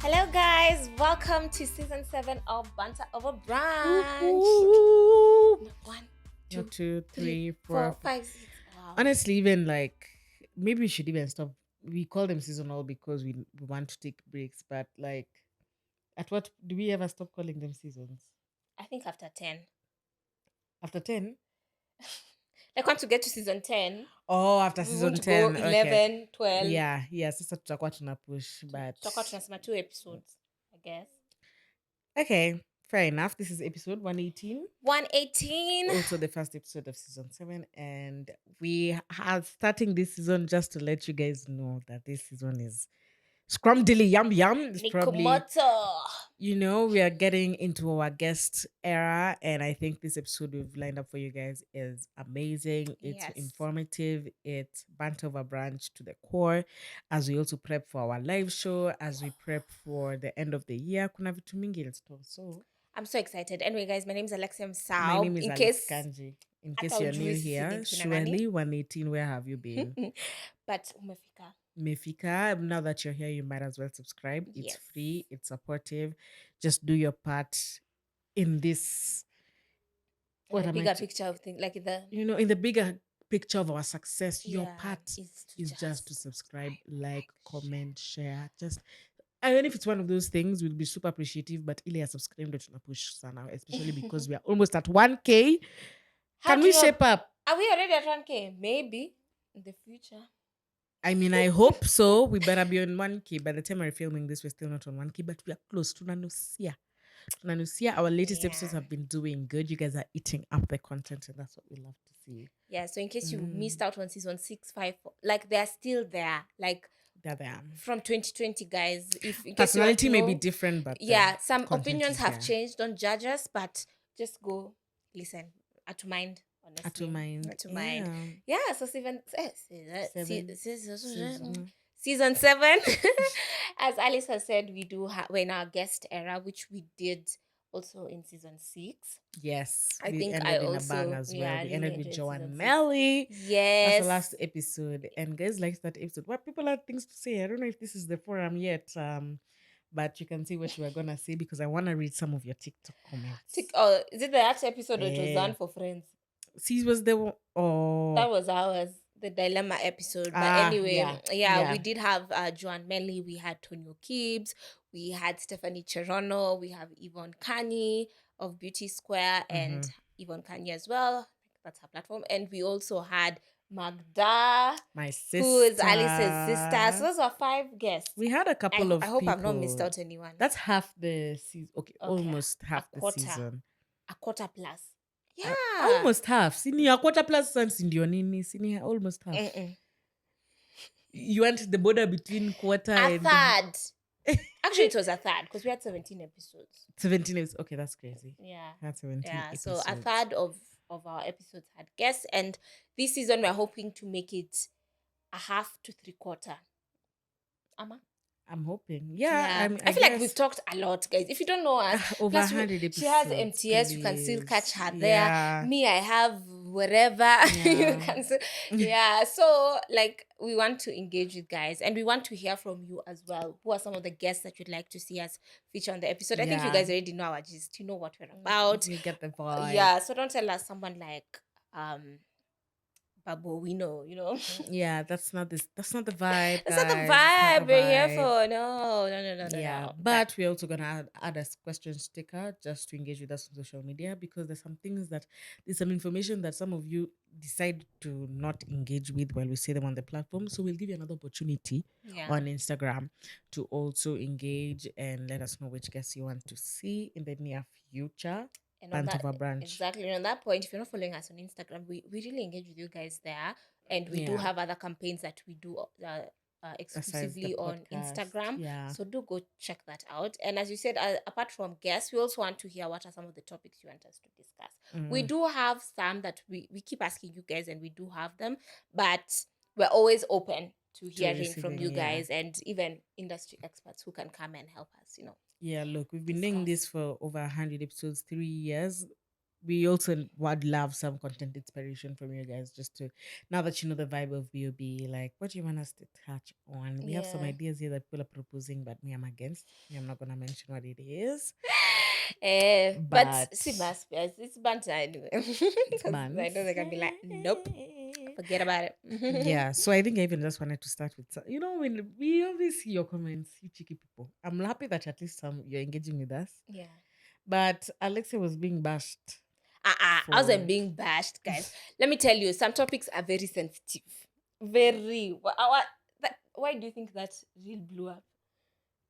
Hello guys, welcome to season 7 of Banter over Brunch. Woo-hoo. 1, One, 2, two, 3, three, 4, four. 5, 6. Wow. Honestly, even like maybe we should even stop. We call them seasonal because we want to take breaks, but like at what do we ever stop calling them seasons? I think after 10. After 10? Like once we get to season 10, Oh, after we want season to go 10. Okay. 11, 12. Yeah, sasa tutakuwa tuna push, but Tutakuwa tunasema 2 episodes, I guess. okay, fair enough. This is episode 118. 118. Also the first episode of season 7, and we are starting this season just to let you guys know that this season is scrumdiddly yum yum. It's probably, Nikomoto. we are getting into our guest era, and I think this episode we've lined up for you guys is amazing. It's Yes. informative. It's Banter over Brunch to the core, as we also prep for our live show, as we prep for the end of the year. Kuna vitu mingi in store. So I'm so excited. Anyway, guys, my name is Alexia my Msao. name is In Alex case Kanji. In hata case you're new hujui sisi here, ni kina nani. surely 118, where have you been? But umefika. Mefika, now that you're here, you might as well subscribe. It's Yes. free, it's supportive. Just do your part in this. In the bigger picture of things, like in the bigger picture of our success, your Yeah, part is is just to subscribe, like, comment, share. Just and if it's one of those things, we'll be super appreciative. But ile ya subscribe ndo tuna push sana, especially because we are almost at 1K. How Can do we you know- shape up? Are we already at 1K? Maybe in the future. I mean, I hope so. We better be on 1K. By the time we're filming this, we're still not on 1K, but we are close. Tunanusia. Our latest episodes Yeah. have been doing good. You guys are eating up the content, and that's what we love to see. Yeah, so in case you missed out on season 6, 5, like they're still there. Like They're there. from 2020, guys. If in case Personality you want may to be know, different, but yeah, some content opinions is have there. changed. Don't judge us, but just go listen. At to mind, honestly. At to mind. At to mind. Yeah. Yeah, so Season. season 7. As Alice has said, we're in our guest era, which we did also in season 6. Yes. I we think ended I in also, a bang as well. yeah, I We really ended with enjoyed Joe season and 6. Melly. Yes. That's the last episode. And guys liked that episode. What people had things to say. I don't know if this is the forum yet. But you can see what you were gonna say because I want to read some of your TikTok comments. Is it the actual episode or it was done for friends? See, was the That was ours, the dilemma episode. But anyway, yeah. we did have Joan Melly, we had Tonio Gibbs, we had Stephanie Cherono, we have Yvonne Kanye of Beauty Square, and Yvonne Kanye as well. That's her platform. And we also had Magda, my sister, who is Alice's sister. So those are 5 guests. We had a couple of I hope people. I've not missed out anyone. That's half the season. Okay, almost half the season. A quarter plus. Yeah. Almost half. Sini a quarter plus sans ndio nini. Sini almost half. You went the border between quarter and third. Actually, it was a third because we had 17 episodes. 17 is okay. That's crazy. Yeah, had 17 episodes. So a third of our episodes had guests, and this season we're hoping to make it a half to 3/4. I'm hoping. Yeah. I feel like we've talked a lot, guys. If you don't know us, over 100 episodes. She has MTS. You can still catch her there. Yeah. Me, I have wherever. You can still, so like we want to engage with guys, and we want to hear from you as well. Who are some of the guests that you'd like to see us feature on the episode? I think you guys already know our gist. You know what we're about. You get the vibe. Yeah. So don't tell us someone like Babo, we know, Yeah, that's not the vibe. That's not the guys. vibe we're here for. No. Yeah, but we're also gonna add a question sticker just to engage with us on social media because there's some information that some of you decide to not engage with while we say them on the platform. So we'll give you another opportunity on Instagram to also engage and let us know which guests you want to see in the near future. And exactly. And on that point, if you're not following us on Instagram, we really engage with you guys there. And we do have other campaigns that we do exclusively on Instagram. Yeah. So do go check that out. And as you said, apart from guests, we also want to hear what are some of the topics you want us to discuss. We do have some that we keep asking you guys, and we do have them. But we're always open to hearing from you guys and even industry experts who can come and help us, Yeah, look, we've been doing this for over 100 episodes, 3 years. we also would love some content inspiration from you guys, just to, now that you know the vibe of BOB, like, what do you want us to touch on? We have some Yeah. ideas here that people are proposing, but me, I'm against. Me, I'm not gonna mention what it is. But But see, it's banter anyway. it's 'Cause I know they can be like, nope, forget about it. yeah, so I think I even just wanted to start with when we always see your comments, you cheeky people. I'm happy that at least you're engaging with us. Yeah. But Alexia was being bashed I for. wasn't being bashed, guys. Let me tell you, some topics are very sensitive. Very. Why do you think that reel blew up?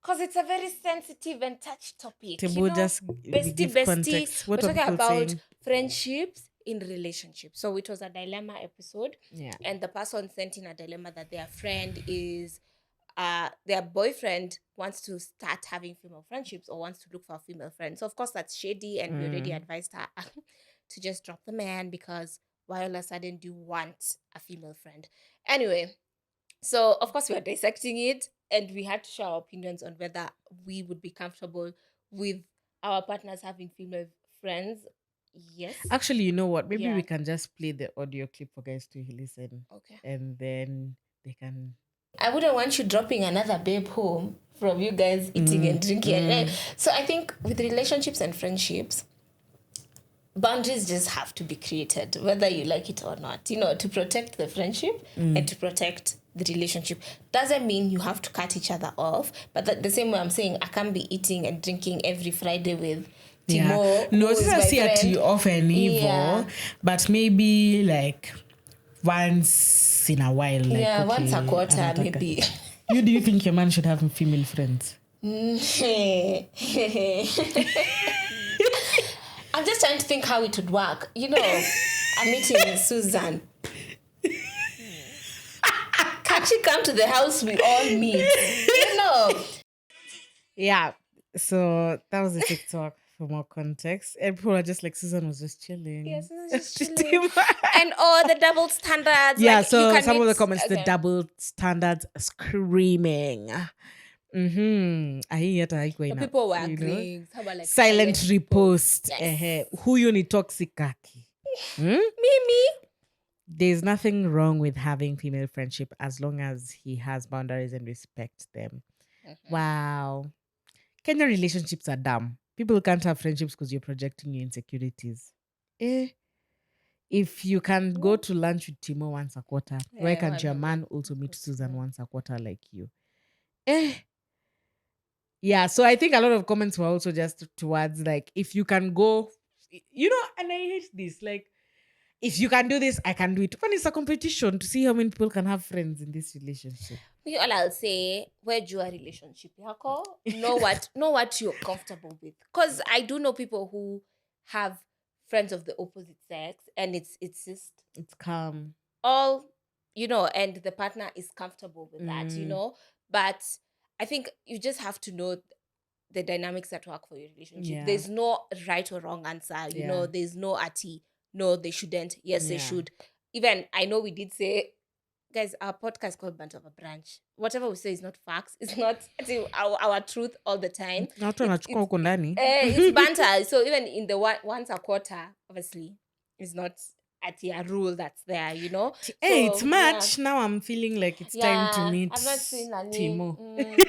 Because it's a very sensitive and touchy topic. Table, just Bestie, give bestie. context. We're What are talking people about saying? friendships in relationships. So it was a dilemma episode. Yeah. And the person sent in a dilemma that their friend is their boyfriend wants to start having female friendships or wants to look for a female friend. So of course that's shady, and we already advised her to just drop the man, because why all of a sudden do you want a female friend? Anyway, so of course we are dissecting it, and we had to share our opinions on whether we would be comfortable with our partners having female friends. Yes. Actually, you know what? Maybe we Yeah. can just play the audio clip for guys to listen, Okay. and then they can. I wouldn't want you dropping another babe home from you guys eating and drinking. So I think with relationships and friendships, boundaries just have to be created, whether you like it or not, to protect the friendship and to protect the relationship. Doesn't mean you have to cut each other off, but the same way I'm saying I can't be eating and drinking every Friday with Yeah. Timo. No, who this is is my see at friend. you off and evil, Yeah. but maybe like once in a while. Like, Yeah, okay, once a quarter, anataka. maybe. You do you think your man should have female friends? I'm just trying to think how it would work. I'm meeting Susan. Can she come to the house we all meet? Yeah. So that was a TikTok for more context. And people are just like, Susan was just chilling. Yes, just chilling. And the double standards. Yeah, like, so you can some of the meet- comments, the okay. double standards screaming. I hear that The people were agreeing. Some were like silent repost. Yes. Who you ni toxic kaki? Me. There's nothing wrong with having female friendship as long as he has boundaries and respects them. Wow. Kenyan relationships are dumb. People can't have friendships because you're projecting your insecurities. If you can go to lunch with Timo once a quarter, why can't your man also meet Susan once a quarter like you? Yeah, so I think a lot of comments were also just towards like, if you can go, and I hate this. Like, if you can do this, I can do it. When it's a competition to see how many people can have friends in this relationship. Me, all I'll say, where you a relationship yako, know what you're comfortable with. Because I do know people who have friends of the opposite sex, and it's just It's calm. all, and the partner is comfortable with that, But I think you just have to know the dynamics that work for your relationship. Yeah. There's no right or wrong answer, there's no ati. No, they shouldn't. Yes, they should. Even I know we did say, guys, our podcast is called Banter of a Brunch. Whatever we say is not facts. It's not our truth all the time. It's banter. So even in the once a quarter, obviously, it's not a rule that's there, Hey, So, it's March. Now I'm feeling like it's time to meet I've not seen Timo.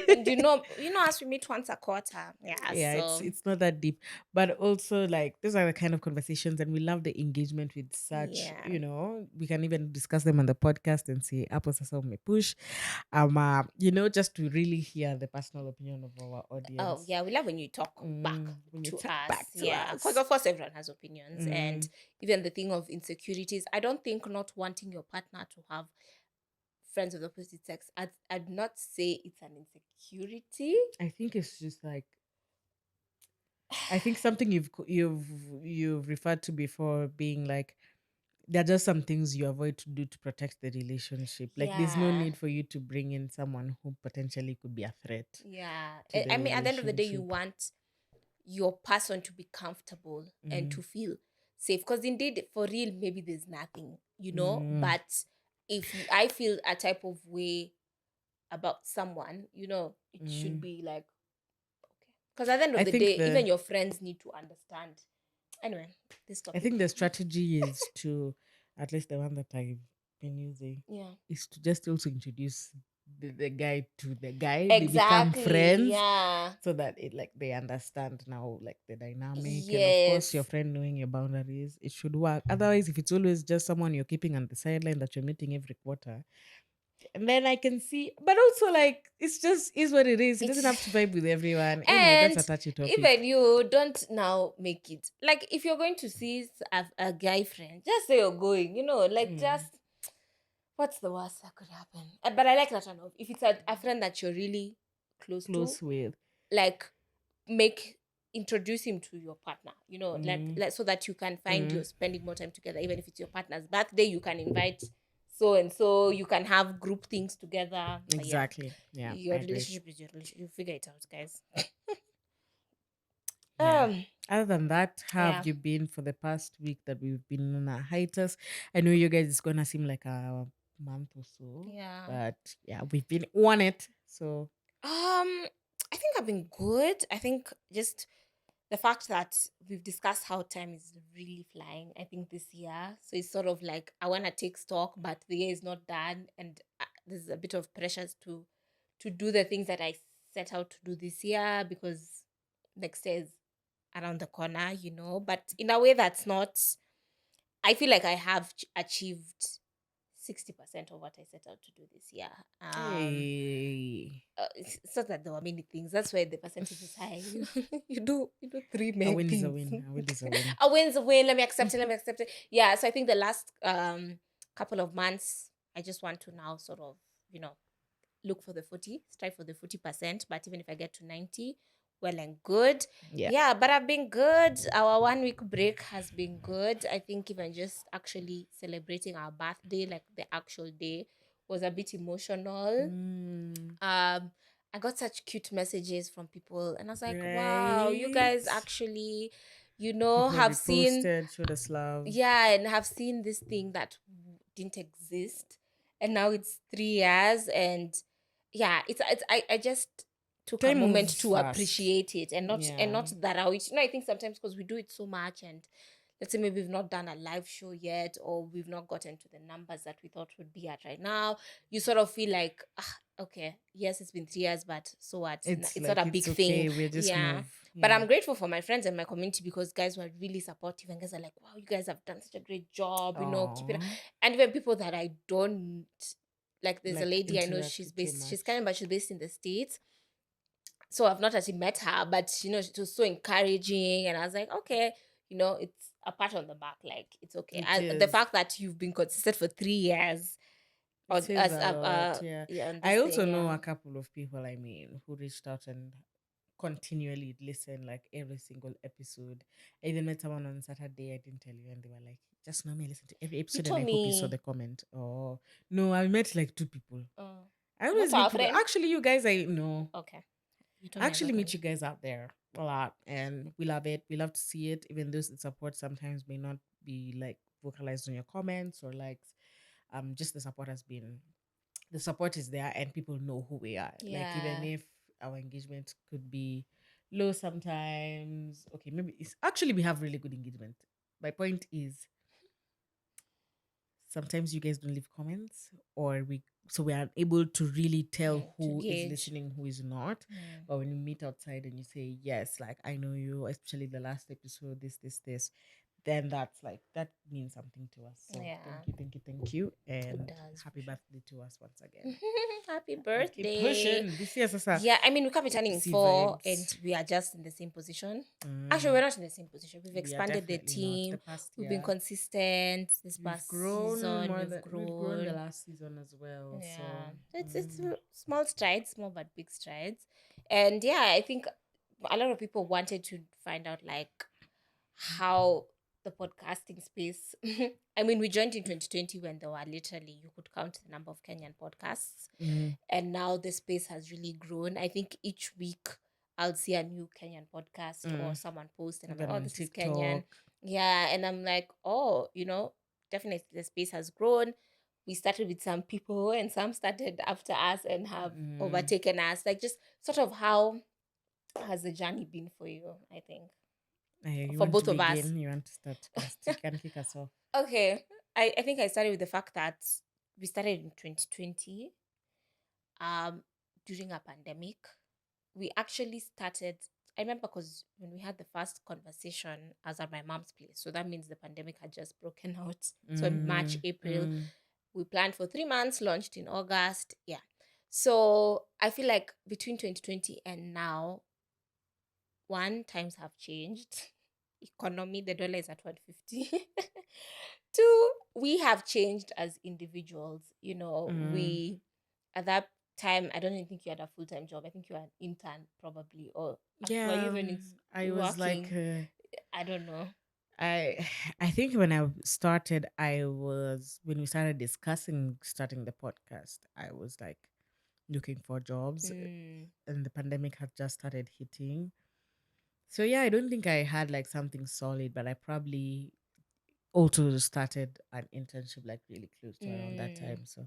And as we meet once a quarter. Yeah, So it's not that deep. But also, like, those are the kind of conversations, and we love the engagement with such, we can even discuss them on the podcast and say, Apple Sasa may push. Just to really hear the personal opinion of our audience. Oh, yeah, we love when you talk back to us. Because of course everyone has opinions. And even the thing of insecurities, I don't think not wanting your partner to have friends of the opposite sex, I'd not say it's an insecurity. I think it's just like, I think something you've referred to before, being like, there are just some things you avoid to do to protect the relationship. Like, there's no need for you to bring in someone who potentially could be a threat. Yeah. I mean, at the end of the day, you want your person to be comfortable and to feel safe. Because indeed, for real, maybe there's nothing, But if I feel a type of way about someone, it should be like, okay. Because at the end of the day, even your friends need to understand Anyway, this I topic. think the strategy is to, at least the one that I've been using, Yeah. is to just also introduce the guy to the guy. They become Exactly. friends Yeah. so that it like they understand now like the dynamic, and of course your Yes. friend knowing your boundaries. It should work. Otherwise, if it's always just someone you're keeping on the sideline that you're meeting every quarter, and then I can see, but also like it's just is what it is. It doesn't have It's to vibe with everyone. Anyway, that's and a touchy topic. even you don't now make it like if you're going to see a guy friend, just say you're going. Like Mm, just what's the worst that could happen? But I like that one. If it's a friend that you're really close to, close with. like make introduce him to your partner. Mm, So that you can find mm, you're spending more time together. Even if it's your partner's birthday, you can invite so and so. You can have group things together. But yeah, exactly. Yeah, I your agree. relationship is your relationship. You figure it out, guys. Yeah. Um, Other than that, how have yeah, you been for the past week that we've been on a hiatus? I know you guys it's gonna seem like a month or so, yeah. but yeah, we've been on it. So I think I've been good. I think just the fact that we've discussed how time is really flying, I think this year. So it's sort of like I want to take stock, but the year is not done, and there's a bit of pressures to do the things that I set out to do this year because next year is around the corner, But in a way that's not. I feel like I have achieved 60% of what I set out to do this year. hey, It's not that there were many things. That's why the percentage is high. You do three a main win is a things. win. A win is a win. A win's a win. Let me accept it. Let me accept it. Yeah. So I think the last couple of months, I just want to now sort of you know look for the 40, strive for the 40%. But even if I get to 90, well and good. Yeah. Yeah, but I've been good. Our 1 week break has been good. I think even just actually celebrating our birthday, like the actual day, was a bit emotional. Mm, I got such cute messages from people, and I was like, wow, you right. guys actually, People have seen, reposted, showed us love. yeah, and have seen this thing that didn't exist, and now it's 3 years, and yeah, I just took a Time moment moves to fast. appreciate it, and Yeah. not that out. I think sometimes because we do it so much, and let's say maybe we've not done a live show yet, or we've not gotten to the numbers that we thought would be at right now, you sort of feel like, okay, yes, it's been 3 years, but so what? It's It's not a like big it's thing. okay. We just Yeah. move. But Yeah. I'm grateful for my friends and my community because guys were really supportive, and guys are like, wow, you guys have done such a great job, keep it up. Oh, And even people that I don't like, there's a like lady I know, interacted too she's much. kind of, but she's based in the States. So I've not actually met her, but it was so encouraging, and I was like, okay, it's a pat on the back, like it's okay. It The is. fact that you've been consistent for 3 years, It or says as a lot. Yeah. yeah, on this I also thing, know yeah. a couple of people, I mean, who reached out and continually listen like every single episode. I even met someone on Saturday, I didn't tell you, and they were like, just know me, listen to every You episode, and told I hope you saw me. the comment. Oh, no, I met like two people. Oh, I that's always our meet people. friend. Actually, you guys, I know. Okay, you told I me as a actually meet colleague. you guys out there a lot, and we love it. We love to see it, even though the support sometimes may not be like vocalized on your comments or likes. Just the support is there, and people know who we are. Like even Yeah. if our engagement could be low sometimes, okay, maybe it's actually we have really good engagement. My point is sometimes you guys don't leave comments, or we are able to really tell To who is gauge. listening, who is not. Mm. But when you meet outside and you say yes, like I know you, especially the last episode, this, then that's like that means something to us. So Yeah, thank you, it and does for happy birthday to us once again. sure. Happy And keep birthday. pushing. This year, Sasa. Yeah, I mean, we can't be turning See 4 vibes. and we are just in the same position. Actually, Mm, we're not in the same position. We've we are expanded the definitely not. The team. past We've been year, consistent this we've past grown season. more We've than we've grown the grown. last season as well. So Yeah, it's small strides, small but big strides. And yeah, I think a lot of people wanted to find out like how the podcasting space. I mean, we joined in 2020 when there were literally, you could count the number of Kenyan podcasts, mm, and now the space has really grown. I think each week I'll see a new Kenyan podcast or mm. someone post, and I'm like, Even oh, on this is Kenyan. TikTok. Yeah, and I'm like, oh, definitely the space has grown. We started with some people, and some started after us and have Mm. overtaken us. Like, just sort of how has the journey been for you, I think. You for want to both of us. begin? You want to start? You can kick us off. Okay. I think I started with the fact that we started in 2020, um, during a pandemic. We actually started, I remember because when we had the first conversation, I was at my mom's place. So that means the pandemic had just broken out. So in March, April, we planned for 3 months, launched in August. Yeah. So I feel like between 2020 and now, one, times have changed. Economy, the dollar is at 150. Two, we have changed as individuals. We at that time, I don't even think you had a full-time job. I think you were an intern probably, or were you Yeah, even I was like, working? I don't know. I I think when I started, when we started discussing starting the podcast, I was like looking for jobs, Mm, and the pandemic had just started hitting. So yeah, I don't think I had like something solid, but I probably also started an internship like really close to around that mm. time. So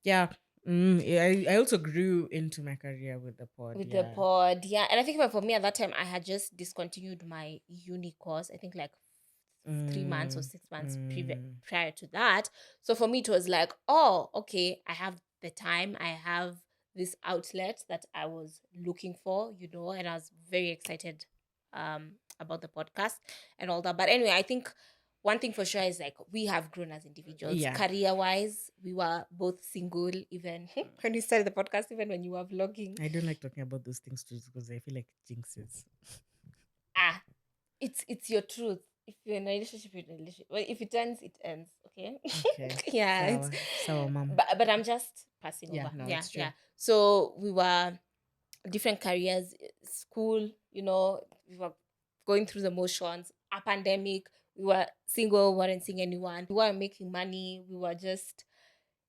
yeah, yeah, I also grew into my career with the pod. With the Yeah. pod, yeah. And I think for me at that time, I had just discontinued my uni course. I think like 3 months or Mm, 6 months mm, prior to that. So for me, it was like, oh, okay, I have the time, I have this outlet that I was looking for, and I was very excited about the podcast and all that. But anyway, I think one thing for sure is like we have grown as individuals. yeah. Career wise, we were both single, even when we started the podcast, even when you were vlogging. I don't like talking about those things too because I feel like it jinxes. Ah, it's your truth. If you're in a relationship, you're in a relationship. Well, if it ends, it ends. Okay. Okay. Yeah. Sour mom. But I'm just passing Yeah, over. no, Yeah, it's true. yeah. So we were different careers, school. We were going through the motions. A pandemic. We were single. weren't seeing anyone. We weren't making money. We were just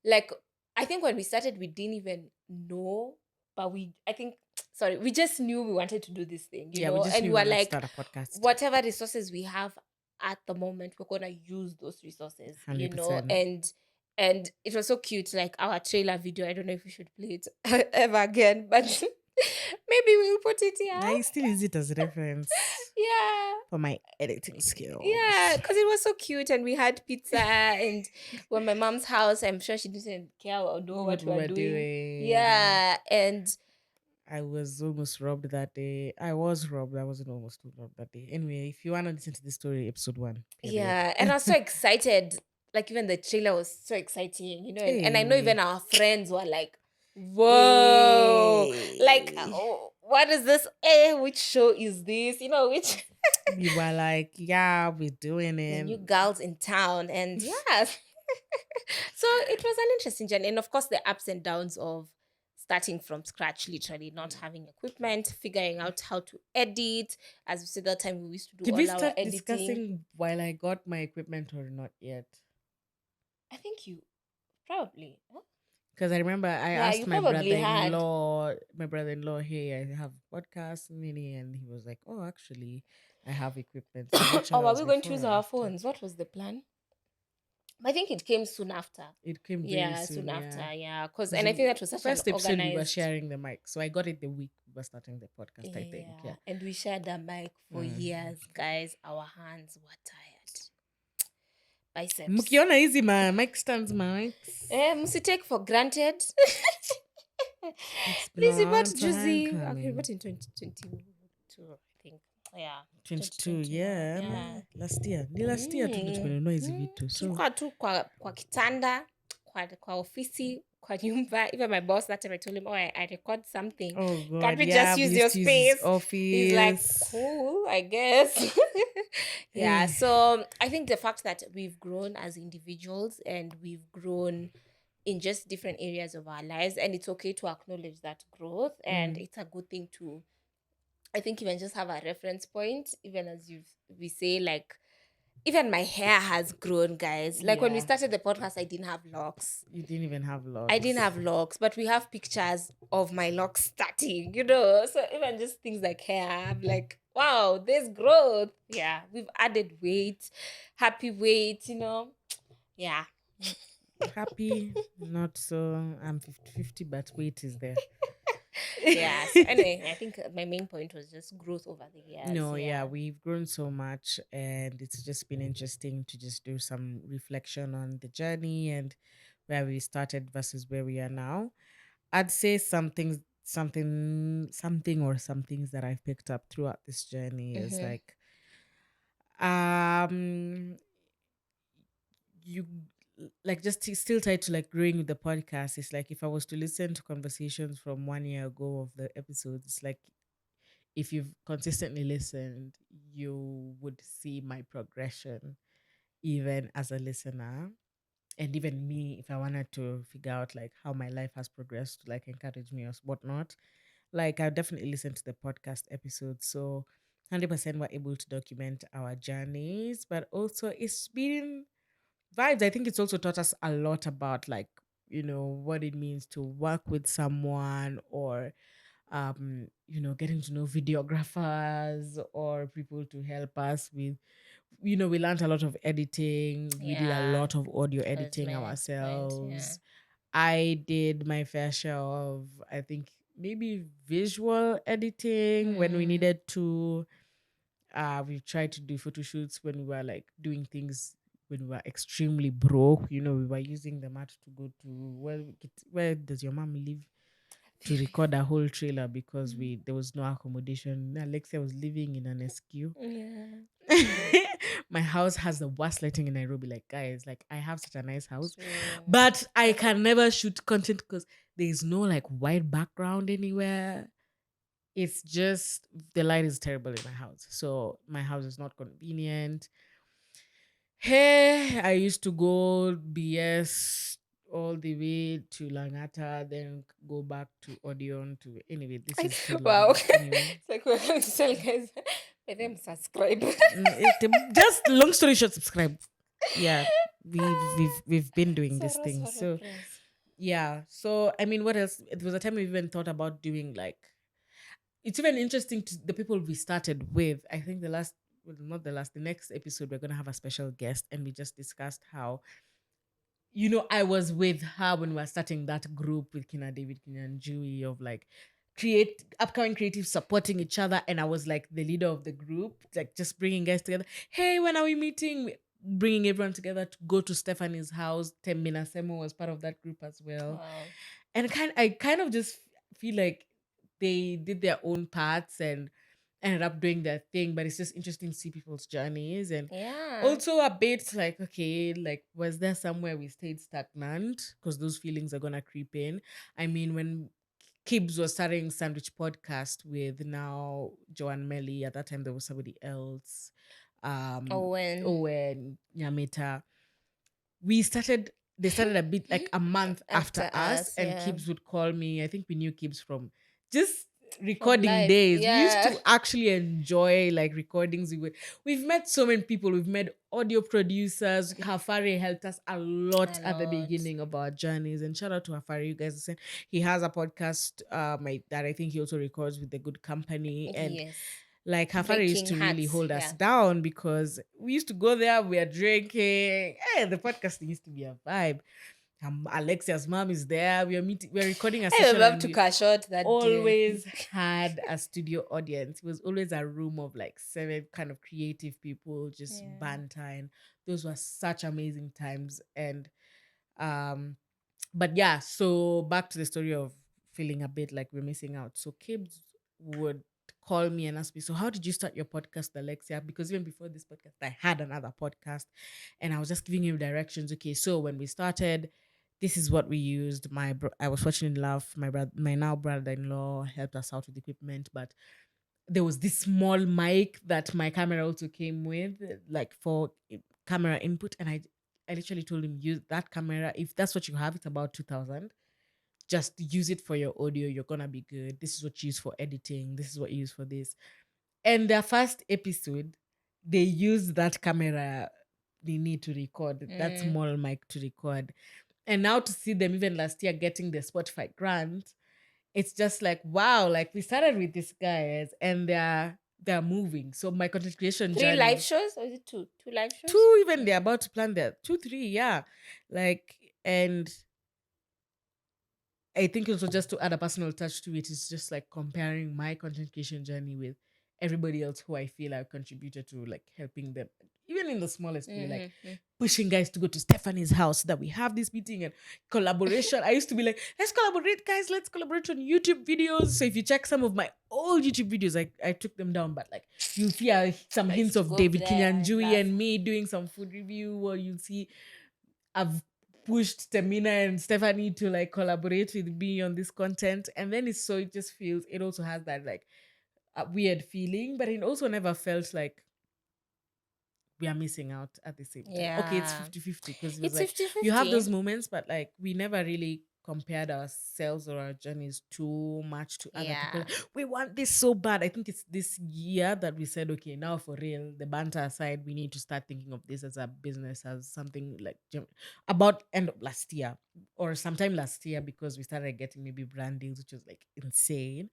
like, I think when we started, we didn't even know, but I think, sorry, we just knew we wanted to do this thing, Yeah, we just and knew we we were wanted to like, start a podcast. whatever resources we have at the moment, we're gonna use those resources, 100%. and it was so cute, like our trailer video. I don't know if we should play it ever again, but maybe we'll put it here. I still use it as a reference Yeah. for my editing Yeah, skills. because it was so cute, and we had pizza, and when my mom's house, I'm sure she didn't care or know What what we we were were doing. doing. Yeah, and I was almost robbed that day. I was robbed. I wasn't almost robbed that day. Anyway, if you want to listen to this story, episode 1, period. yeah, and I was so excited. Like even the trailer was so exciting, and I know even Hey. our friends were like, "Whoa, like Hey. oh, what is this? Which show is this? Which We were like, yeah, we're doing the it. new girls in town." And yes, so it was an interesting journey, and of course the ups and downs of starting from scratch, literally not having equipment, figuring out how to edit. As we said that time, we used to do Did we all our start editing. discussing while I got my equipment or not yet? I think you probably, huh? Because I remember I Yeah, asked you probably had. my brother-in-law, hey, I have podcast mini, and he was like, oh, actually, I have equipment. So I'm not sure Or that were was we going to before use or our after. phones? What was the plan? I think it came soon after. It came very Yeah, soon, soon yeah. after. Yeah, because Because and I think that was such an first episode we were organized. sharing the mic, so I got it the week we were starting the podcast. I think, Yeah, yeah. and we shared a mic for Mm. years, guys. Our hands were tired. Biceps. Mkiona hizi mic stands, mics. Must take for granted. It's been a Please, we bought long time juicy. Okay, we coming. bought in 2022, I think. Yeah, 22, 2021. yeah, Yeah. last year. Ni last year tu ndio tumenunua hizi vitu. So Tulikuwa tu kwa kitanda, kwa ofisi, kwa nyumba. Even my boss that time, I told him, oh, I record something. oh Can't god, we yeah, just we use your used to use his space? He's like, office. cool, I guess. Yeah, so I think the fact that we've grown as individuals and we've grown in just different areas of our lives, and it's okay to acknowledge that growth, and it's a good thing to, I think, even just have a reference point, even as we say, like, even my hair has grown, guys. Like when we Yeah. started the podcast, I didn't have locks. You didn't even have I logs. didn't have locks, but we have pictures of my locks starting, So even just things like hair, I'm like, wow, there's growth. Yeah, we've added weight, happy weight. Yeah. Happy, not so. I'm 50, but weight is there. Yeah. So anyway, I think my main point was just growth over the years. No, yeah, Yeah. we've grown so much, and it's just been interesting to just do some reflection on the journey and where we started versus where we are now. I'd say something or some things that I've picked up throughout this journey is Mm-hmm. like, um, you like just still tied to like growing with the podcast. It's like if I was to listen to conversations from 1 year ago of the episodes, it's like if you've consistently listened, you would see my progression even as a listener. And even me, if I wanted to figure out like how my life has progressed, to like encourage me or whatnot, like I definitely listen to the podcast episodes. So 100% we're able to document our journeys, but also it's been vibes. I think it's also taught us a lot about like, what it means to work with someone, or getting to know videographers or people to help us with, we learned a lot of editing. We did a Yeah. lot of audio That was editing my next point. Yeah. ourselves. I did my fair share of, I think, maybe visual editing when we Mm. needed to. We've tried to do photo shoots when we were like doing things when we were extremely broke. We were using the mat to go to, where does your mom live, to record a whole trailer because Mm. there was no accommodation. Alexia was living in an SQ. Yeah. My house has the worst lighting in Nairobi. Like, guys, like I have such a nice house, So but I can never shoot content because there is no like white background anywhere. It's just the light is terrible in my house, so my house is not convenient. Hey, I used to go BS all the way to Langata, then go back to Odeon to, anyway, this is too long, wow. but anyway. It's like we're going to tell guys let them subscribe. Just long story short, subscribe. Yeah, we've been doing this Sorrow, thing. sorrow, So press. yeah. So I mean, what else? It was a time we even thought about doing like, it's even interesting to the people we started with. I think the last, well, not the last, the next episode we're gonna have a special guest, and we just discussed how, I was with her when we were starting that group with Kina David, Kina and Dewey, of like create upcoming creatives supporting each other, and I was like the leader of the group, like just bringing guys together. Hey, when are we meeting? Bringing everyone together to go to Stephanie's house. Temina Semo was part of that group as well, Wow. and I kind of just feel like they did their own parts and ended up doing their thing. But it's just interesting to see people's journeys, and Yeah. also a bit like, okay, like was there somewhere we stayed stagnant? Because those feelings are gonna creep in. I mean, when Kibbs was starting Sandwich Podcast with now Joanne Melly, at that time there was somebody else, Owen Owen Nyamita. They started a bit like a month after after us, us, and yeah. Kibbs would call me. I think we knew Kibbs from just From recording life. days. We used Yeah. to actually enjoy like recordings. We've met so many people. We've met audio producers. Hafari helped us a lot A at the lot. beginning of our journeys. And shout out to Hafari. You guys listen. He has a podcast that I think he also records with the Good Company. And Yes. like Hafari used Breaking to really hearts. hold us Yeah. down because we used to go there, we are drinking. Hey, the podcasting used to be a vibe. Alexia's mom is there. We're recording a I session, love and to we cash out that day. always had a studio audience. It was always a room of like 7 kind of creative people, just Yeah. banter. And those were such amazing times. And um but yeah, so back to the story of feeling a bit like we're missing out. So Kibbs would call me and ask me, so how did you start your podcast, Alexia? Because even before this podcast, I had another podcast, and I was just giving him directions. Okay, so when we started, this is what we used. I was watching love. My now brother-in-law helped us out with equipment, but there was this small mic that my camera also came with, like for camera input. And I literally told him, use that camera. If that's what you have, it's about 2000. Just use it for your audio. You're gonna be good. This is what you use for editing. This is what you use for this. And their first episode, they used that camera they need to record, that Mm. small mic to record. And now to see them even last year getting the Spotify grant, it's just like wow, like we started with these guys and they're moving. So my content creation 3 live journey, shows? Or is it two? 2 live shows? two, even they're Mm. about to plan their 2 3, yeah, like. And I think also just to add a personal touch to it is just like comparing my content creation journey with everybody else who I feel I've contributed to, like helping them, even in the smallest way, like Mm-hmm. pushing guys to go to Stephanie's house so that we have this meeting and collaboration. I used to be like, let's collaborate, guys, let's collaborate on YouTube videos. So if you check some of my old YouTube videos, I took them down, but like you'll see some I hints used to of go over David there and Kinyanjui laugh. and me doing some food review, or you'll see I've pushed Tamina and Stephanie to like collaborate with me on this content. And then it just feels, it also has that like a weird feeling, but it also never felt like we are missing out at the same time. Okay, it's Yeah. 50-50 because it was It's like fifty you have fifty. those moments, but like we never really compared ourselves or our journeys too much to other people. Yeah. We want this so bad. I think it's this year that we said, okay, now for real, the banter aside, we need to start thinking of this as a business, as something like about end of last year or sometime last year, because we started getting maybe brand deals, which was like insane.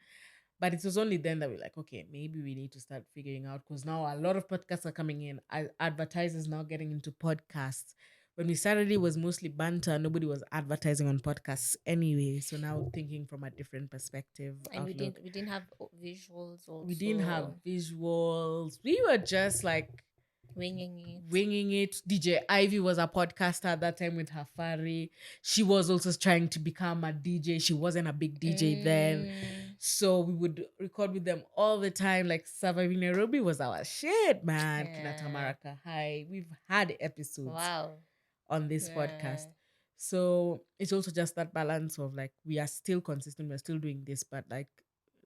But it was only then that we're like, okay, maybe we need to start figuring out, because now a lot of podcasts are coming in. Advertisers now getting into podcasts. When we started, it was mostly banter. Nobody was advertising on podcasts anyway. So now thinking from a different perspective, And outlook. we didn't have visuals We didn't have also. visuals. We were just like Winging it. winging it. DJ Ivy was a podcaster at that time with Hafari. She was also trying to become a DJ. She wasn't a big DJ then. Mm, So we would record with them all the time. Like Surviving Nairobi was our shit, man. Kinata yeah. Maraka High. We've had episodes Wow. on this Yeah. podcast. So it's also just that balance of like we are still consistent, we're still doing this, but like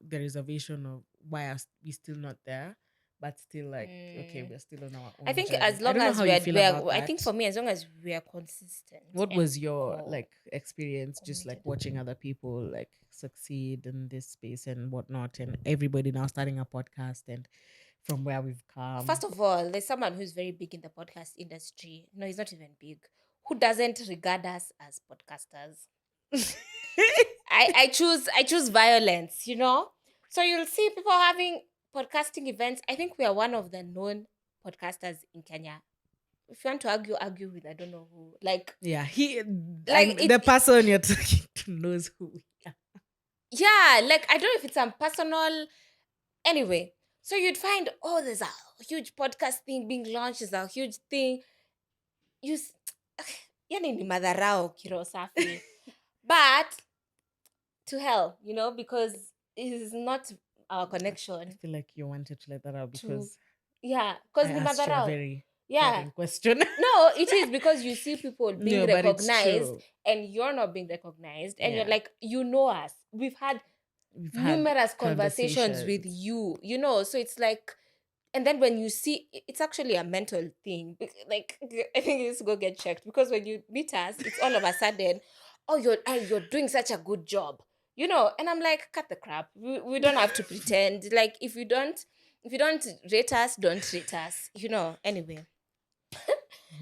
the reservation of why are we still not there, but still like okay, Mm. we're still on our I own think journey. as I long don't know as how you feel about I think that. for me, as long as we are consistent What and was your core like experience just like committed. watching other people like succeed in this space and whatnot, and everybody now starting a podcast and from where we've come? First of all, there's someone who's very big in the podcast industry. No, he's not even big. Who doesn't regard us as podcasters? I choose violence, you know? So you'll see people having podcasting events. I think we are one of the known podcasters in Kenya. If you want to argue, argue with I don't know who. Yeah, he Like the person you're talking to knows who we are. yeah, like I don't know if it's a personal anyway. So you'd find, oh, there's a huge podcast thing being launched, there's a huge thing. You yani ni madharau kirosafi. But to hell, you know, because it is not our I connection feel like you wanted to let that out to because yeah, I because ni asked you a madharau. very Yeah. boring question. No, it is because you see people being No, but it's recognized true. and you're not being recognized, and you're Yeah, like, you know us. We've had we've had numerous conversations with conversations. you know, so it's like, and then when you see it's actually a mental thing. Like I think you need to go get checked because when you meet us, it's all of a sudden, oh, you're doing such a good job, you know. And I'm like, cut the crap. We don't have to pretend. Like if you don't rate us, don't rate us, you know. Anyway,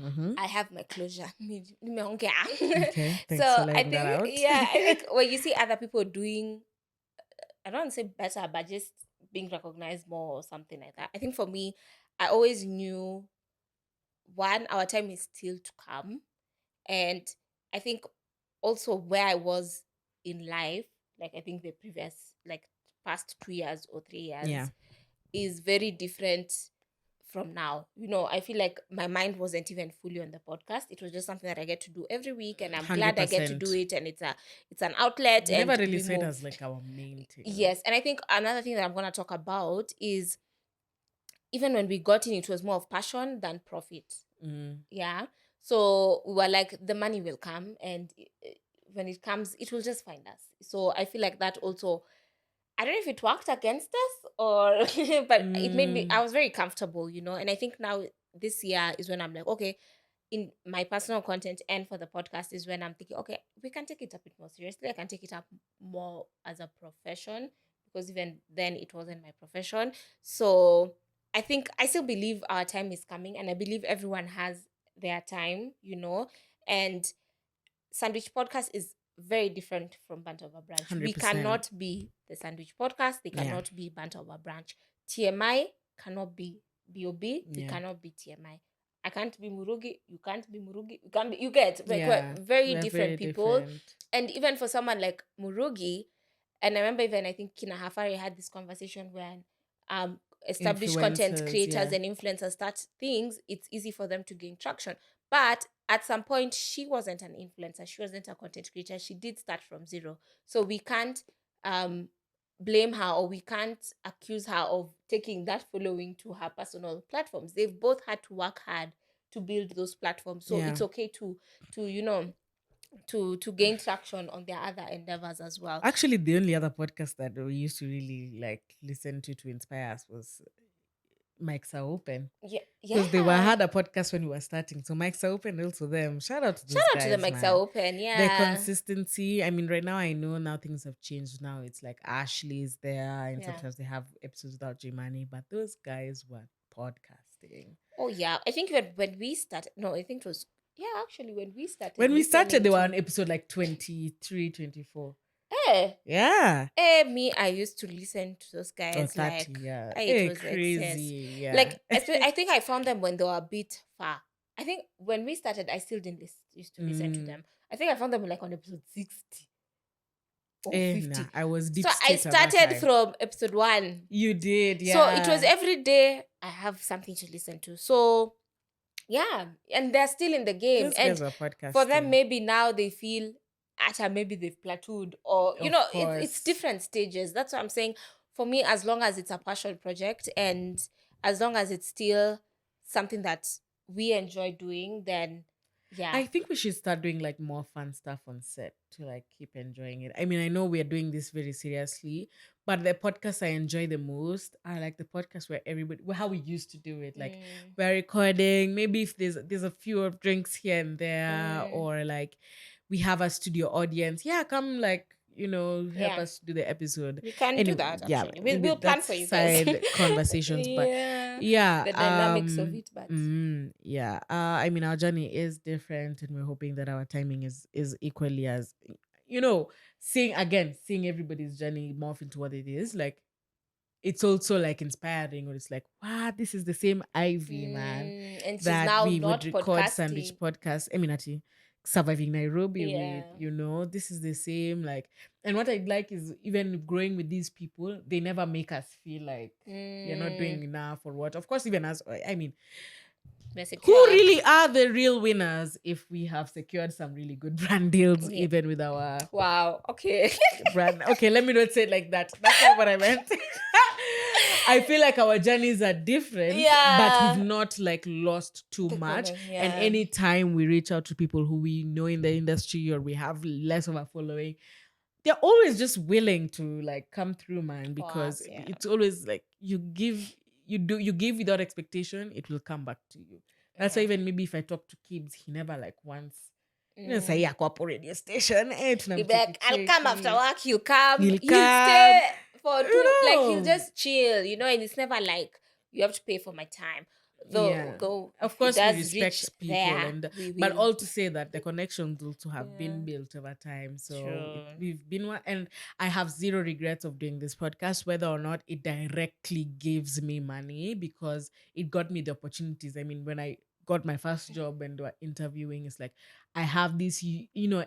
Mm-hmm. I have my closure. Nimeongea. Okay, So thanks for I letting that think, out. yeah, I think when you see other people doing, I don't want to say better, but just being recognized more or something like that. I think for me, I always knew one, our time is still to come. And I think also where I was in life, like I think the previous, like past 2 years or 3 years, Yeah, is very different from now. You know, I feel like my mind wasn't even fully on the podcast. It was just something that I get to do every week, and I'm glad I get to do 100%. it. And it's an outlet, We never and really we saw it move. as like our main thing. Yes, and I think another thing that I'm gonna talk about is even when we got in, it was more of passion than profit. Mm. Yeah. So we were like, the money will come, and when it comes, it will just find us. So I feel like that also, I don't know if it worked against us or, but it made me, Mm. I was very comfortable, you know. And I think now this year is when I'm like, okay, in my personal content and for the podcast is when I'm thinking, okay, we can take it a bit more seriously. I can take it up more as a profession because even then it wasn't my profession. So I think I still believe our time is coming, and I believe everyone has their time, you know. And Sandwich Podcast is very different from Banter Over Brunch. We 100%. cannot be the Sandwich Podcast. They Yeah. cannot be Banter Over Brunch. TMI cannot be BOB. They Yeah. cannot be TMI. I can't be Murugi, you can't be Murugi, you can't be, you get, like, we're Yeah, very we're different very people. different. And even for someone like Murugi, and I remember even, I think Kina Hafari had this conversation when established content Influencers, creators yeah. and influencers start things, it's easy for them to gain traction. But at some point, she wasn't an influencer, she wasn't a content creator, she did start from zero. So we can't um blame her, or we can't accuse her of taking that following to her personal platforms. They've both had to work hard to build those platforms. So Yeah. it's okay to to gain traction on their other endeavors as well. Actually, the only other podcast that we used to really like listen to inspire us was Mics Are Open. Yeah, Because they yeah. had a podcast when we were starting. So Mics Are Open also them. Shout out to Shout those out to the guys, mics are man. open. Their Yeah, consistency. I mean, right now I know now things have changed. Now it's like Ashley's there, and yeah. sometimes they have episodes without Jimani, but those guys were podcasting. Oh yeah. I think when we started, no, I think it was, yeah, actually when we started When we started, listening they were on to, episode like 23, 24. eh, Yeah. me, I used to listen to those Or guys 30, like, yeah. it Hey, was excess. crazy, yeah. Like, I think I found them when they were a bit far. I think when we started, I still didn't used to listen to Mm. them. I think I found them like on episode 60 or Nah, 50. I was So deep I state at that started time. from episode 1. You did, So it was yeah. every day I have something to listen to. So yeah, and they're still in the game. Those And guys are for them, podcasting. maybe now they feel maybe they've plateaued, or Of it's course. different stages. That's what I'm saying. For me, as long as it's a passion project, and as long as it's still something that we enjoy doing, then yeah. I think we should start doing like more fun stuff on set to like keep enjoying it. I mean, I know we're doing this very seriously, but the podcasts I enjoy the most are like the podcasts where everybody, how we used to do it. Like Mm, we're recording, maybe if there's a few of drinks here and there, mm, or like we have a studio audience. Yeah, come like help yeah. us do the episode. We can do Anyway, that yeah, actually. maybe We'll plan that's for you guys. side conversations, but Yeah. yeah, The dynamics of it, but yeah. I mean, our journey is different, and we're hoping that our timing is equally as seeing everybody's journey morph into what it is. Like it's also like inspiring, or it's like, wow, this is the same Ivy, man, and she's that now we would not record Sandwich podcasting. podcast. I mean, actually, surviving Nairobi with, Yeah. this is the same. Like, and what I like is even growing with these people, they never make us feel like you're not Mm, doing enough or what. Of course, even as I mean, we're who secure. really are the real winners if we have secured some really good brand deals, Yeah. even with our Wow. Okay. brand. Okay, let me not say it like that. That's not what I meant. I feel like our journeys are different, but Yeah. we've not like lost too The much. connection, And yeah. anytime we reach out to people who we know in the industry, or we have less of a following, they're always just willing to like come through, man, For because us, yeah. it's always like you give without expectation, it will come back to you. That's why Yeah. even maybe if I talk to Kibbs, he never like once say Mm. yako hapo radio station He'll be like, I'll come after tunamchekicheki. work. He'll come. He'll He'll come, stay for like he'll you know. just chill, and it's never like you have to pay for my time. Yeah, Though of if it course we does reach respect people, there, and we but will. all to say that the connections also have Yeah. been built over time. So True. we've been one, and I have zero regrets of doing this podcast, whether or not it directly gives me money, because it got me the opportunities. I mean, when I got my first job and were interviewing, it's like I have these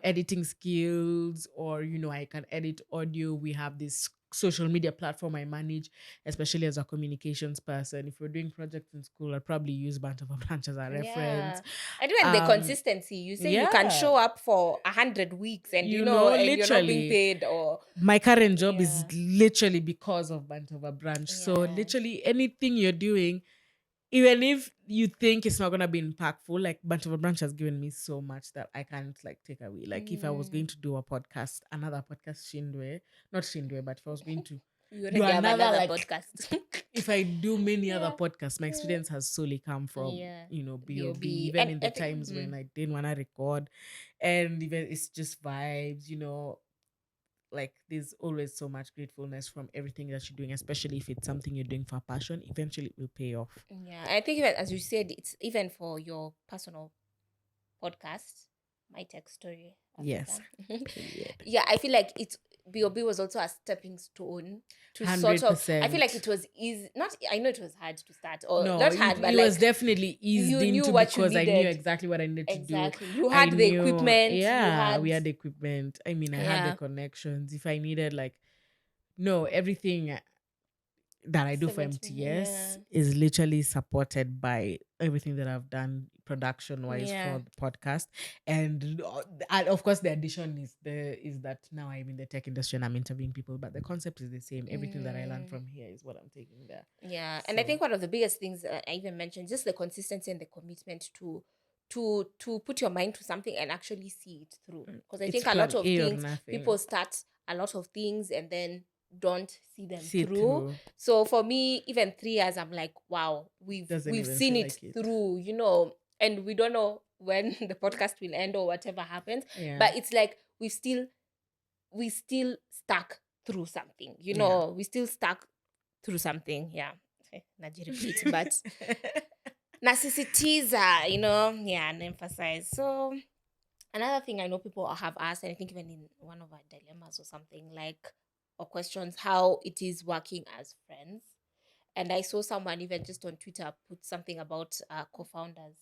editing skills, or I can edit audio. We have this social media platform I manage, especially as a communications person. If we're doing projects in school, I'd probably use Banter for Brunch as a reference. Yeah. And even the consistency, you say you can Yeah, show up for 100 weeks and and you're not being literally, paid, or my current job is yeah. literally because of Banter for Brunch. So Yeah. literally anything you're doing, even if you think it's not gonna be impactful, like Bunch of a Branch has given me so much that I can't like take away. Like if I was going to do a podcast, another podcast, not Shindwe, but if I was going to You want do to have another, another like podcast. if I do many other Yeah. podcasts, my experience has solely come from Yeah. BOB, B.O.B. even And in I the think times when I didn't want to record, and even it's just vibes, like there's always so much gratefulness from everything that you're doing, especially if it's something you're doing for passion. Eventually it will pay off. yeah, I think even as you said, it's even for your personal podcast, my tech story. Yes. Africa. Yeah, I feel like it's BOB was also a stepping stone to sort of, I feel like 100%. it was easy. Not, I know it was hard to start, or No, not it, hard, but it was like definitely eased you knew into what you because I knew needed. exactly what I needed to do. Exactly. You I had the knew, equipment, you yeah, had, we had equipment. I mean, I had the yeah, connections. If I needed, like, no, everything that I do for 17, yeah. MTS is literally supported by everything that I've done production wise Yeah. for the podcast, and of course the addition is that now I'm in the tech industry and I'm interviewing people, but the concept is the same. Everything that I learned Mm, from here is what I'm taking there. yeah. And I So think one of the biggest things I even mentioned, just the consistency and the commitment to put your mind to something and actually see it through. Because I it's think a lot plan of A or things, people nothing. start a lot of things and then don't see them See it through. through. So for me, even 3 years, I'm like, wow, Doesn't we've even seen feel it like it. through, you know, and we don't know when the podcast will end or whatever happens. Yeah. But it's like we still stuck through something, you Yeah. know, we still stuck through something. Yeah. Naji repeat, but nasisitiza, you know, yeah, and emphasize. So another thing I know people have asked, and I think even in one of our dilemmas or something like, or questions, how it is working as friends. And I saw someone even just on Twitter put something about co-founders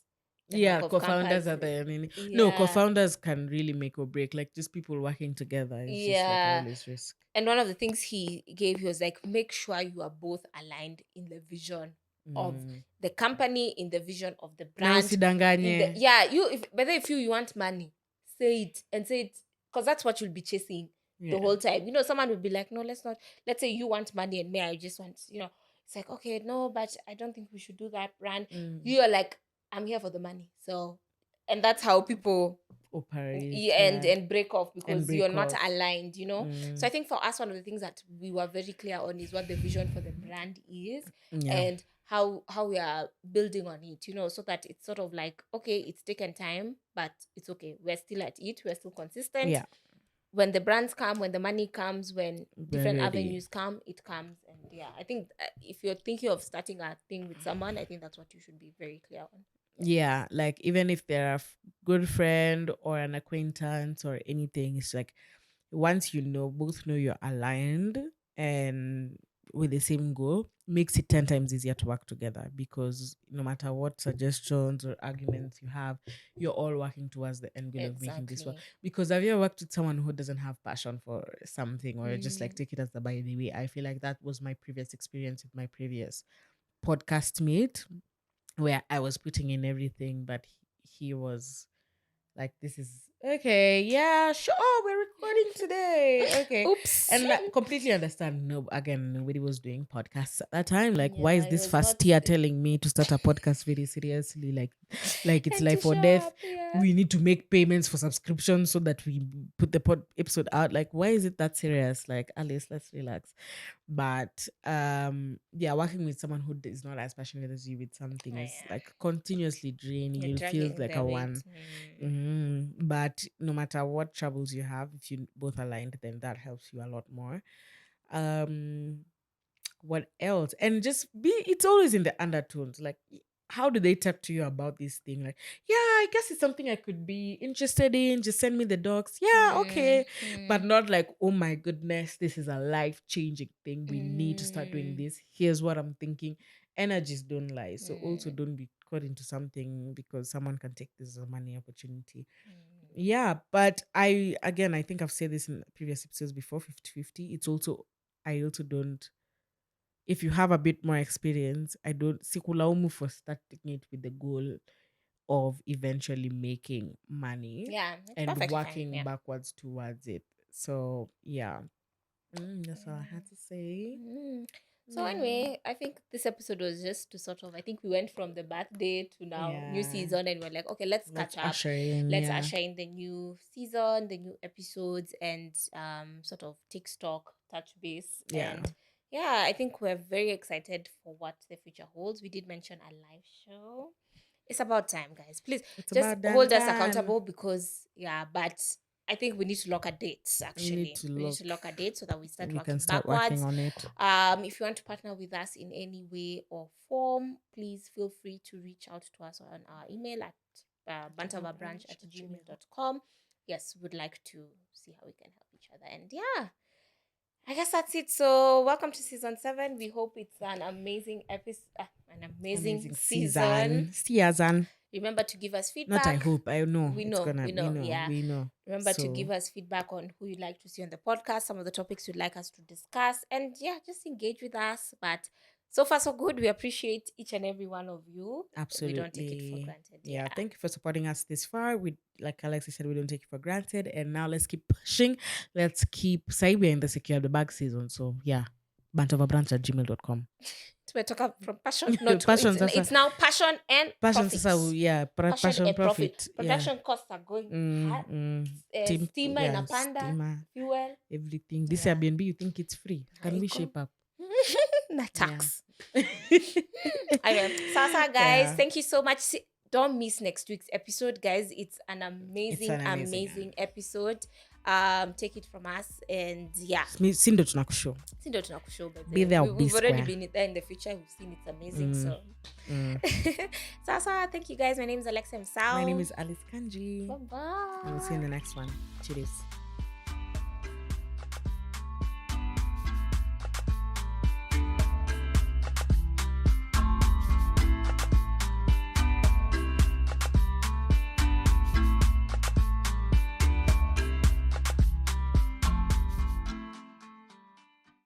and Yeah, work of co-founders campus. are the no, Yeah. co-founders can really make or break. Like just people working together is just like a Yeah. always risk. And one of the things he gave, he was like, make sure you are both aligned in the vision of Mm. the company, in the vision of the Na brand, in the, usidanganye. yeah, you, if whether if you want money, say it, because that's what you'll be chasing the Yeah. whole time. You know, someone will be like, no, let's not, let's say you want money and me, I just want, you know, it's like, okay, no, but I don't think we should do that, brand. Mm. You're like, I'm here for the money. So, and that's how people Operate. and Yeah. break off, And because you're break not off. aligned, you know. So Mm. I think for us, one of the things that we were very clear on is what the vision for the brand is, Yeah. and how we are building on it, you know, so that it's sort of like, okay, it's taken time, but it's okay, we're still at it, we're still consistent. Yeah. When the brands come, when the money comes, when We're different ready. avenues come, it comes. And yeah, I think if you're thinking of starting a thing with someone, I think that's what you should be very clear on. Yeah, like even if they're a good friend or an acquaintance or anything, it's like once you know, both know you're aligned and with the same goal, makes it 10 times easier to work together because no matter what suggestions or arguments you have, you're all working towards the end goal of making this work. Exactly. Because have you ever worked with someone who doesn't have passion for something or just like Mm. take it as the by the way? I feel like that was my previous experience with my previous podcast mate where I was putting in everything, but he was like, this is okay, yeah, sure, we're recording today. Okay. Oops. And I completely understand. No, again, nobody was doing podcasts at that time. Like, why Yeah, is it this was not. first year telling me to start a podcast very seriously? Like it's And to life or show death. up, yeah. We need to make payments for subscriptions so that we put the episode out. Like, why is it that serious? Like, Alice, let's relax. But yeah, working with someone who is not as passionate as you with something Oh, is yeah. like continuously draining. You're You feel dragging like their a weight. one. But no matter what troubles you have, if you both aligned, then that helps you a lot more. Um, what else? And just be. It's always in the undertones. Like, how do they talk to you about this thing? Like, yeah, I guess it's something I could be interested in. Just send me the docs. Yeah, okay, but not like, oh my goodness, this is a life changing thing. We need to start doing this. Here's what I'm thinking. Energies don't lie. So also don't be caught into something because someone can take this as a money opportunity. Yeah, but I think I've said this in previous episodes before, 50-50. It's also, I also don't, if you have a bit more experience, I don't sikulaumu for starting it with the goal of eventually making money Yeah, it's and perfectly fine. working Yeah. backwards towards it. So yeah, that's all I had to say. So Yeah. anyway, I think this episode was just to sort of, I think we went from the birthday to now new Yeah. season, and we're like, okay, let's Let's catch up. usher in. Let's Yeah. usher in the new season, the new episodes, and sort of take stock, touch base. Yeah. And yeah, I think we're very excited for what the future holds. We did mention a live show. It's about time, guys. Please It's just about damn hold us time. accountable, because yeah, but I think we need to lock a date. We need Actually, to we need look. to lock a date so that we start We working can start backwards. working on it. If you want to partner with us in any way or form, please feel free to reach out to us on our email at banterbrunch@gmail.com. Yes, we'd like to see how we can help each other. And yeah, I guess that's it. So welcome to season 7. We hope it's an amazing episode, an amazing season. Season. Remember to give us Not I feedback. hope. I know. We It's know, gonna we know, yeah. we know. Remember to So- give us feedback on who you'd like to see on the podcast, some of the topics you'd like us to discuss, and yeah, just engage with us. But so far, so good. We appreciate each and every one of you. Absolutely. We don't take it for granted. Yeah. Thank you for supporting us this far. We, like Alexi said, we don't take it for granted. And now let's keep pushing. Let's keep say we're in the secure the bag season. So yeah. banterbrunch@gmail.com. We're talking from passion, not Passion, it's now passion and Passion, profits. sasa, yeah. Passion, and profit. Production costs are going high. Steamer in a panda, steamer, fuel, everything. This Airbnb, you think it's free? Can we shape up? Na tax. Anyway, Sasa guys, thank you so much. Don't miss next week's episode, guys. It's an amazing episode. Take it from us, and yeah. Sindo tunakushow. Be there, we've already been there in the future. We've seen it's amazing. So Sasa, thank you guys. My name is Alexa Msao. My name is Alice Kanji. Bye-bye. And we'll see you in the next one. Cheers.